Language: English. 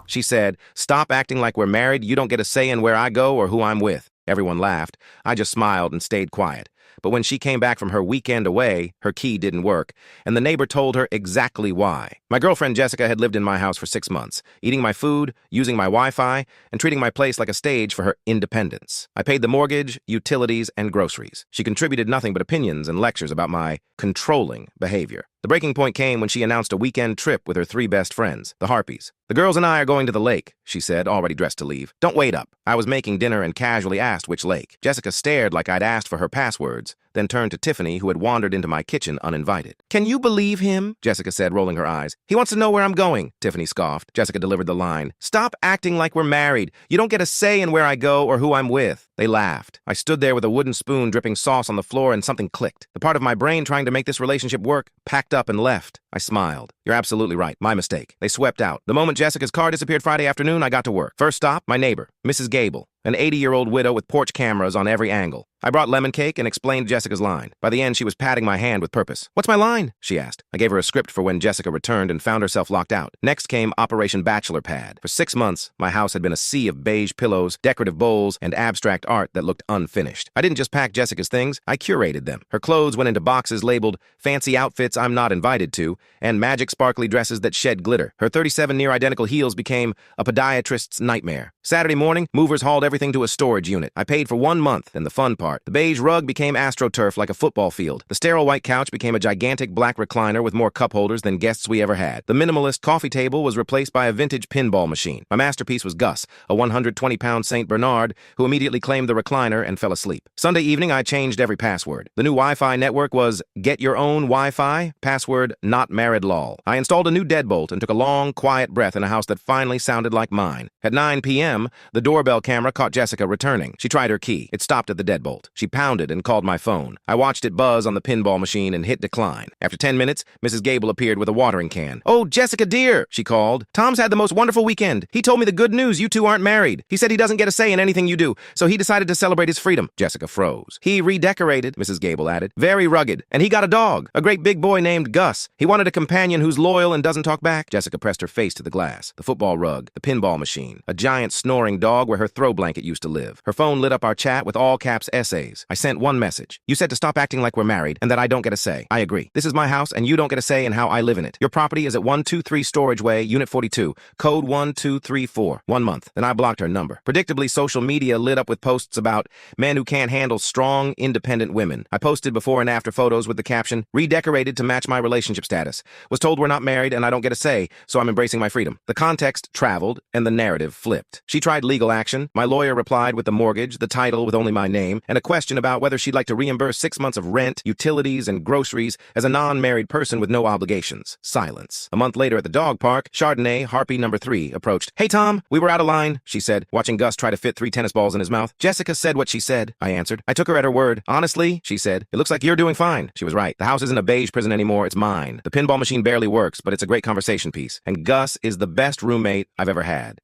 She said, "Stop acting like we're married. You don't get a say in where I go or who I'm with." Everyone laughed. I just smiled and stayed quiet. But when she came back from her weekend away, her key didn't work, and the neighbor told her exactly why. My girlfriend Jessica had lived in my house for 6 months, eating my food, using my Wi-Fi, and treating my place like a stage for her independence. I paid the mortgage, utilities, and groceries. She contributed nothing but opinions and lectures about my controlling behavior. The breaking point came when she announced a weekend trip with her 3 best friends, the Harpies. "The girls and I are going to the lake," she said, already dressed to leave. "Don't wait up." I was making dinner and casually asked which lake. Jessica stared like I'd asked for her passwords, then turned to Tiffany, who had wandered into my kitchen uninvited. "Can you believe him?" Jessica said, rolling her eyes. "He wants to know where I'm going," Tiffany scoffed. Jessica delivered the line, "Stop acting like we're married. You don't get a say in where I go or who I'm with." They laughed. I stood there with a wooden spoon dripping sauce on the floor and something clicked. The part of my brain trying to make this relationship work packed up and left. I smiled. "You're absolutely right. My mistake." They swept out. The moment Jessica's car disappeared Friday afternoon, I got to work. First stop, my neighbor, Mrs. Gable, an 80-year-old widow with porch cameras on every angle. I brought lemon cake and explained Jessica's line. By the end, she was patting my hand with purpose. "What's my line?" she asked. I gave her a script for when Jessica returned and found herself locked out. Next came Operation Bachelor Pad. For 6 months, my house had been a sea of beige pillows, decorative bowls, and abstract art that looked unfinished. I didn't just pack Jessica's things, I curated them. Her clothes went into boxes labeled "fancy outfits I'm not invited to" and magic sparkly dresses that shed glitter. Her 37 near-identical heels became a podiatrist's nightmare. Saturday morning, movers hauled everything to a storage unit. I paid for 1 month, and the fun part. The beige rug became AstroTurf like a football field. The sterile white couch became a gigantic black recliner with more cup holders than guests we ever had. The minimalist coffee table was replaced by a vintage pinball machine. My masterpiece was Gus, a 120-pound St. Bernard, who immediately claimed the recliner and fell asleep. Sunday evening, I changed every password. The new Wi-Fi network was Get Your Own Wi-Fi, password Not Married Lol. I installed a new deadbolt and took a long, quiet breath in a house that finally sounded like mine. At 9 p.m., the doorbell camera caught Jessica returning. She tried her key. It stopped at the deadbolt. She pounded and called my phone. I watched it buzz on the pinball machine and hit decline. After 10 minutes, Mrs. Gable appeared with a watering can. "Oh, Jessica dear," she called. "Tom's had the most wonderful weekend. He told me the good news, you two aren't married. He said he doesn't get a say in anything you do, so he decided to celebrate his freedom." Jessica froze. "He redecorated," Mrs. Gable added. "Very rugged. And he got a dog, a great big boy named Gus. He wanted a companion who's loyal and doesn't talk back." Jessica pressed her face to the glass. The football rug, the pinball machine, a giant snoring dog where her throw blanket used to live. Her phone lit up our chat with all caps essays. I sent one message. "You said to stop acting like we're married and that I don't get a say. I agree. This is my house and you don't get a say in how I live in it. Your property is at 123 Storage Way, Unit 42, code 1234. 1 month." Then I blocked her number. Predictably, social media lit up with posts about men who can't handle strong, independent women. I posted before and after photos with the caption, "Redecorated to match my relationship status. Was told we're not married and I don't get a say, so I'm embracing my freedom." The context traveled and the narrative flipped. She tried legal action. My lawyer replied with the mortgage, the title with only my name, and a question about whether she'd like to reimburse 6 months of rent, utilities, and groceries as a non-married person with no obligations. Silence. A month later at the dog park, Chardonnay, Harpy number 3, approached. "Hey, Tom, we were out of line," she said, watching Gus try to fit 3 tennis balls in his mouth. "Jessica said what she said," I answered. I took her at her word. "Honestly," she said, "it looks like you're doing fine." She was right. The house isn't a beige prison anymore, it's mine. The pinball machine barely works, but it's a great conversation piece. And Gus is the best roommate I've ever had.